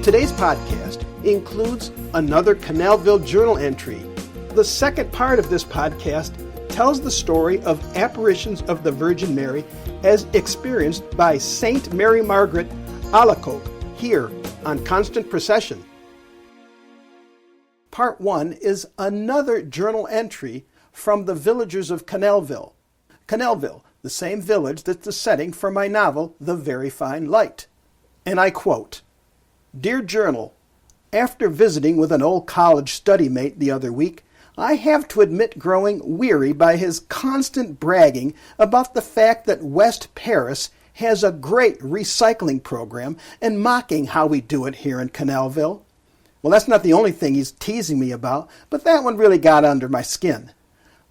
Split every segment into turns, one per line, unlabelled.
Today's podcast includes another Canalville journal entry. The second part of this podcast tells the story of apparitions of the Virgin Mary as experienced by Saint Mary Margaret Alacoque here on Constant Procession. Part 1 is another journal entry from the villagers of Canalville. Canalville, the same village that's the setting for my novel, The Very Fine Light. And I quote, "Dear Journal, after visiting with an old college study mate the other week, I have to admit growing weary by his constant bragging about the fact that West Paris has a great recycling program and mocking how we do it here in Canalville. Well, that's not the only thing he's teasing me about, but that one really got under my skin.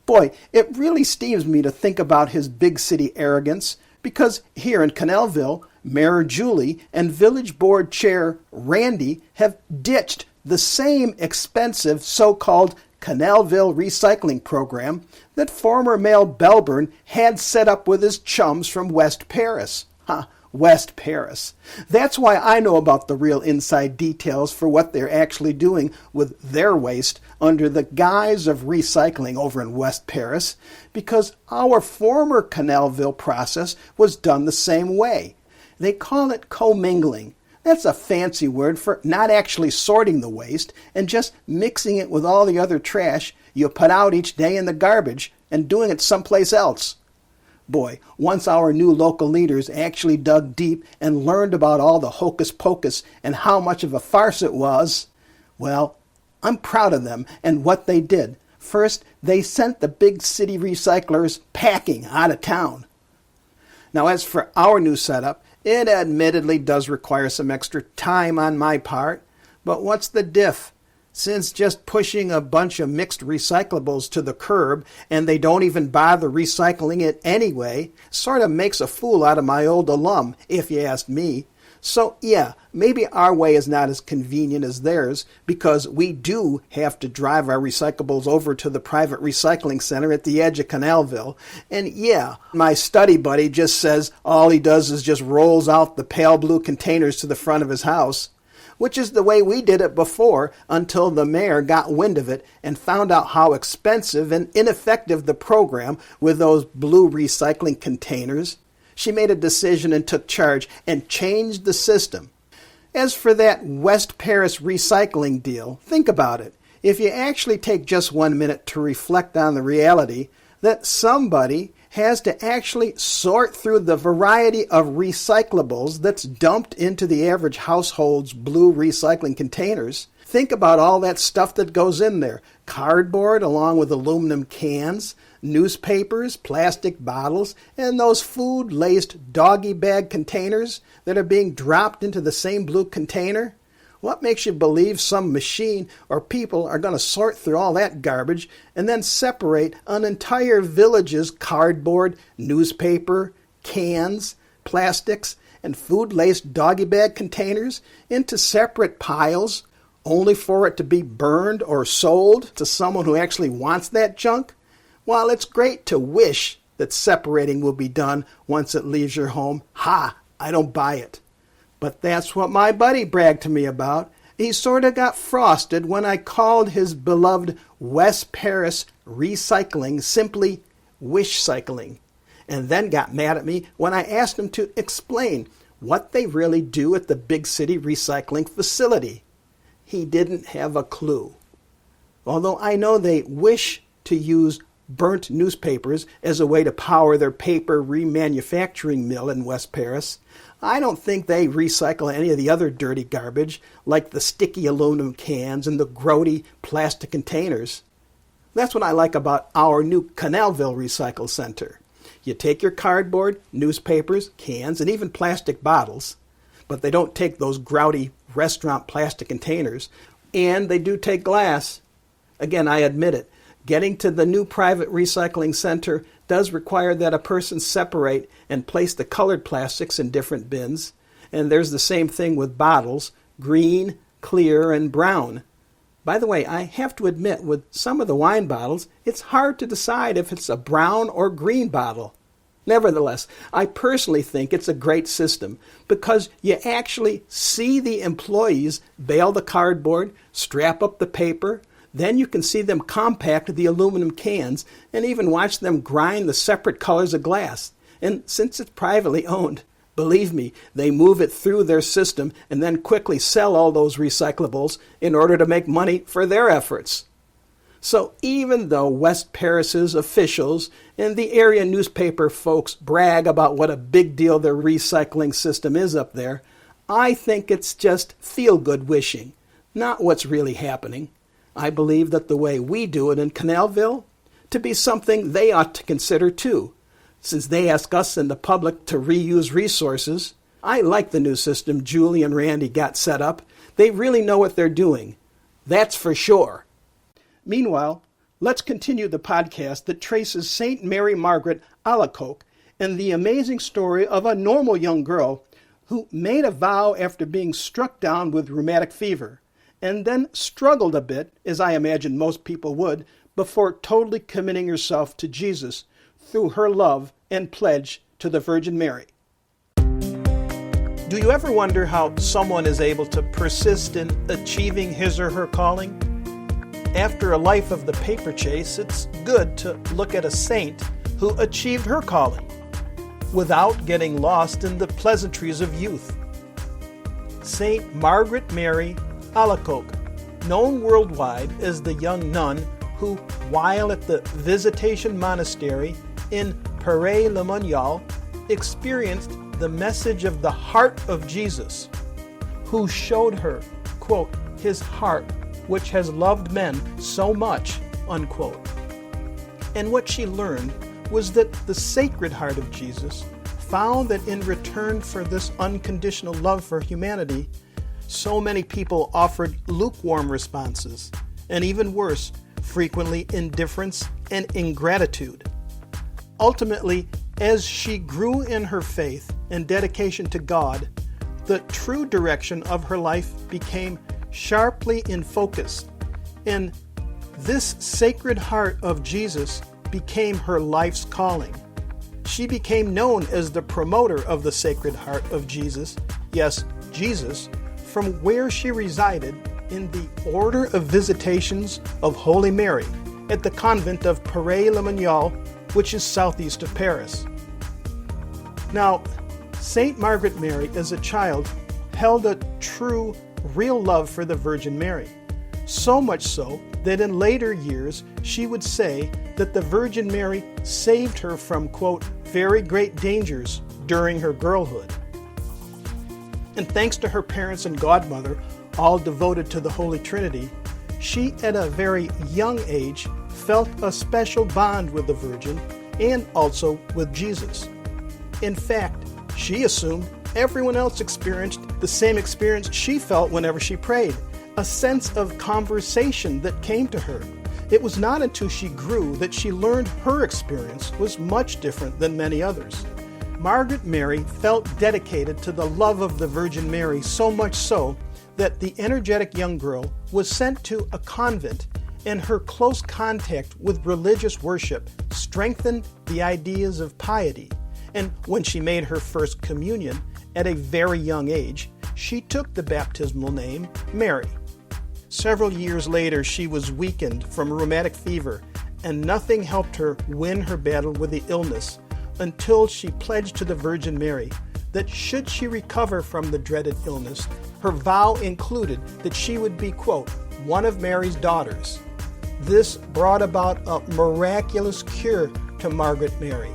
Boy, it really steams me to think about his big city arrogance, because here in Canalville, Mayor Julie and Village Board Chair Randy have ditched the same expensive so-called Canalville recycling program that former Mayor Belburn had set up with his chums from West Paris. West Paris. That's why I know about the real inside details for what they're actually doing with their waste under the guise of recycling over in West Paris, because our former Canalville process was done the same way. They call it commingling. That's a fancy word for not actually sorting the waste and just mixing it with all the other trash you put out each day in the garbage and doing it someplace else. Boy, once our new local leaders actually dug deep and learned about all the hocus pocus and how much of a farce it was, well, I'm proud of them and what they did. First, they sent the big city recyclers packing out of town. Now, as for our new setup, it admittedly does require some extra time on my part, but what's the diff? Since just pushing a bunch of mixed recyclables to the curb and they don't even bother recycling it anyway, sort of makes a fool out of my old alum, if you ask me. So yeah, maybe our way is not as convenient as theirs, because we do have to drive our recyclables over to the private recycling center at the edge of Canalville. And yeah, my study buddy just says all he does is just rolls out the pale blue containers to the front of his house, which is the way we did it before until the mayor got wind of it and found out how expensive and ineffective the program with those blue recycling containers. She made a decision and took charge and changed the system. As for that West Paris recycling deal, think about it. If you actually take just 1 minute to reflect on the reality that somebody has to actually sort through the variety of recyclables that's dumped into the average household's blue recycling containers, think about all that stuff that goes in there. Cardboard along with aluminum cans, newspapers, plastic bottles, and those food-laced doggy bag containers that are being dropped into the same blue container. What makes you believe some machine or people are going to sort through all that garbage and then separate an entire village's cardboard, newspaper, cans, plastics, and food-laced doggy bag containers into separate piles, only for it to be burned or sold to someone who actually wants that junk? While it's great to wish that separating will be done once it leaves your home, I don't buy it. But that's what my buddy bragged to me about. He sort of got frosted when I called his beloved West Paris recycling simply wish cycling, and then got mad at me when I asked him to explain what they really do at the big city recycling facility. He didn't have a clue. Although I know they wish to use burnt newspapers as a way to power their paper remanufacturing mill in West Paris, I don't think they recycle any of the other dirty garbage, like the sticky aluminum cans and the grody plastic containers. That's what I like about our new Canalville Recycle Center. You take your cardboard, newspapers, cans, and even plastic bottles, but they don't take those grouty restaurant plastic containers, and they do take glass. Again, I admit it. Getting to the new private recycling center does require that a person separate and place the colored plastics in different bins, and there's the same thing with bottles, green, clear, and brown. By the way, I have to admit, with some of the wine bottles, it's hard to decide if it's a brown or green bottle. Nevertheless, I personally think it's a great system because you actually see the employees bale the cardboard, strap up the paper, then you can see them compact the aluminum cans and even watch them grind the separate colors of glass. And since it's privately owned, believe me, they move it through their system and then quickly sell all those recyclables in order to make money for their efforts. So even though West Paris's officials and the area newspaper folks brag about what a big deal their recycling system is up there, I think it's just feel-good wishing, not what's really happening. I believe that the way we do it in Canalville to be something they ought to consider too. Since they ask us and the public to reuse resources, I like the new system Julie and Randy got set up. They really know what they're doing. That's for sure. Meanwhile, let's continue the podcast that traces Saint Mary Margaret Alacoque and the amazing story of a normal young girl who made a vow after being struck down with rheumatic fever, and then struggled a bit, as I imagine most people would, before totally committing herself to Jesus through her love and pledge to the Virgin Mary. Do you ever wonder how someone is able to persist in achieving his or her calling? After a life of the paper chase, it's good to look at a saint who achieved her calling without getting lost in the pleasantries of youth. Saint Margaret Mary Alacoque, known worldwide as the young nun who, while at the Visitation Monastery in Paray-le-Monial, experienced the message of the heart of Jesus, who showed her, quote, his heart, which has loved men so much, unquote. And what she learned was that the Sacred Heart of Jesus found that in return for this unconditional love for humanity, so many people offered lukewarm responses, and even worse, frequently indifference and ingratitude. Ultimately, as she grew in her faith and dedication to God, the true direction of her life became sharply in focus, and this Sacred Heart of Jesus became her life's calling. She became known as the promoter of the Sacred Heart of Jesus, yes, Jesus, from where she resided in the Order of Visitations of Holy Mary at the convent of Paray-le-Monial, which is southeast of Paris. Now, Saint Margaret Mary, as a child, held a true, real love for the Virgin Mary, so much so that in later years she would say that the Virgin Mary saved her from, quote, very great dangers during her girlhood. And thanks to her parents and godmother, all devoted to the Holy Trinity, she at a very young age felt a special bond with the Virgin and also with Jesus. In fact, she assumed everyone else experienced the same experience she felt whenever she prayed, a sense of conversation that came to her. It was not until she grew that she learned her experience was much different than many others. Margaret Mary felt dedicated to the love of the Virgin Mary, so much so that the energetic young girl was sent to a convent, and her close contact with religious worship strengthened the ideas of piety. And when she made her first communion at a very young age, she took the baptismal name Mary. Several years later, she was weakened from rheumatic fever, and nothing helped her win her battle with the illness until she pledged to the Virgin Mary that should she recover from the dreaded illness, her vow included that she would be, quote, one of Mary's daughters. This brought about a miraculous cure to Margaret Mary,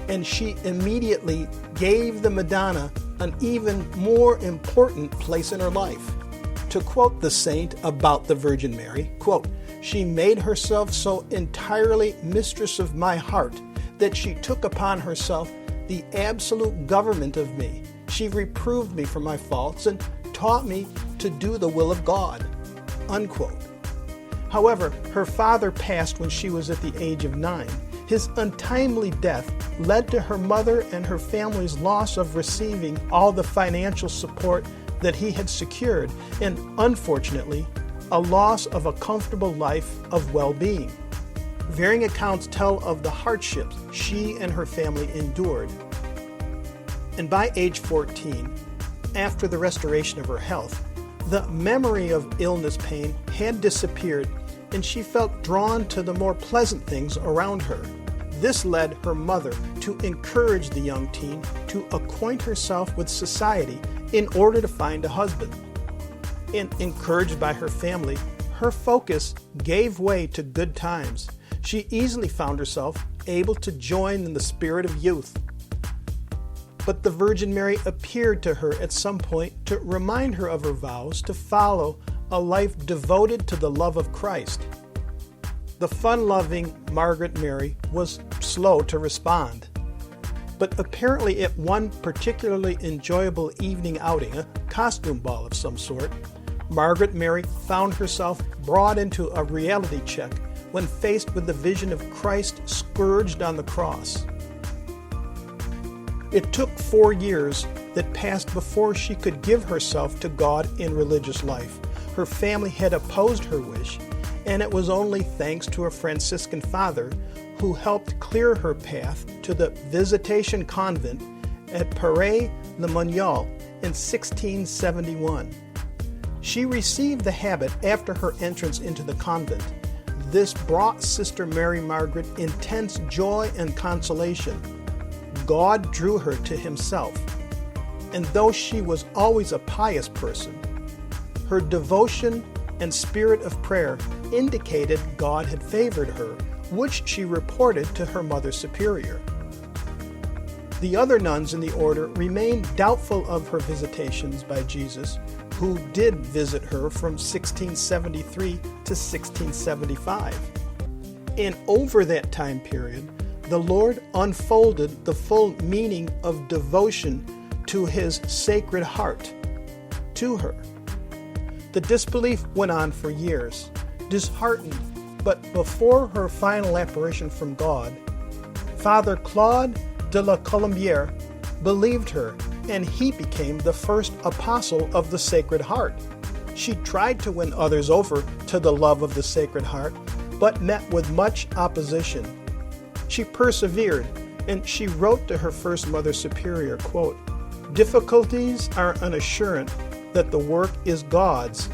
and she immediately gave the Madonna an even more important place in her life. To quote the saint about the Virgin Mary, quote, she made herself so entirely mistress of my heart that she took upon herself the absolute government of me. She reproved me for my faults and taught me to do the will of God, unquote. However, her father passed when she was at the age of 9. His untimely death led to her mother and her family's loss of receiving all the financial support that he had secured, and unfortunately, a loss of a comfortable life of well-being. Varying accounts tell of the hardships she and her family endured. And by age 14, after the restoration of her health, the memory of illness pain had disappeared, and she felt drawn to the more pleasant things around her. This led her mother to encourage the young teen to acquaint herself with society in order to find a husband. And encouraged by her family, her focus gave way to good times. She easily found herself able to join in the spirit of youth. But the Virgin Mary appeared to her at some point to remind her of her vows to follow a life devoted to the love of Christ. The fun-loving Margaret Mary was slow to respond. But apparently at one particularly enjoyable evening outing, a costume ball of some sort, Margaret Mary found herself brought into a reality check when faced with the vision of Christ scourged on the cross. It took 4 years that passed before she could give herself to God in religious life. Her family had opposed her wish, and it was only thanks to a Franciscan father who helped clear her path to the Visitation Convent at Paray-le-Monial in 1671. She received the habit after her entrance into the convent. This brought Sister Mary Margaret intense joy and consolation. God drew her to himself, and though she was always a pious person, her devotion and spirit of prayer indicated God had favored her, which she reported to her Mother Superior. The other nuns in the order remained doubtful of her visitations by Jesus, who did visit her from 1673 to 1675. And over that time period, the Lord unfolded the full meaning of devotion to his Sacred Heart to her. The disbelief went on for years. Disheartened, but before her final apparition from God, Father Claude de la Colombière believed her, and he became the first apostle of the Sacred Heart. She tried to win others over to the love of the Sacred Heart, but met with much opposition. She persevered, and she wrote to her first Mother Superior, quote, "Difficulties are an assurance that the work is God's,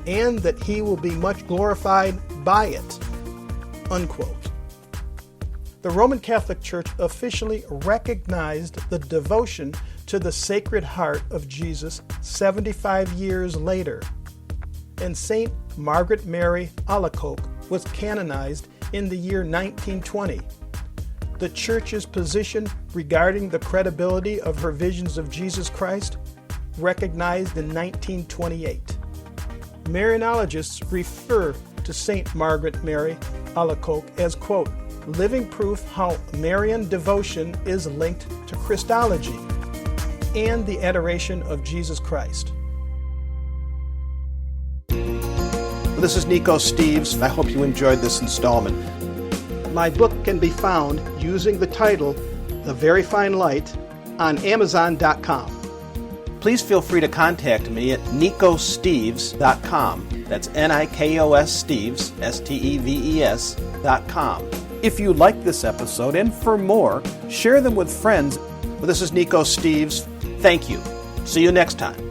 and that he will be much glorified by it," unquote. The Roman Catholic Church officially recognized the devotion to the Sacred Heart of Jesus 75 years later, and Saint Margaret Mary Alacoque was canonized in the year 1920. The Church's position regarding the credibility of her visions of Jesus Christ recognized in 1928. Marianologists refer to Saint Margaret Mary Alacoque as, quote, "living proof how Marian devotion is linked to Christology and the adoration of Jesus Christ." This is Nico Steves. I hope you enjoyed this installment. My book can be found using the title, The Very Fine Light, on Amazon.com. Please feel free to contact me at nicosteves.com. That's Nikos Steves, Steves.com. If you like this episode, and for more, share them with friends. This is Nico Steves. Thank you. See you next time.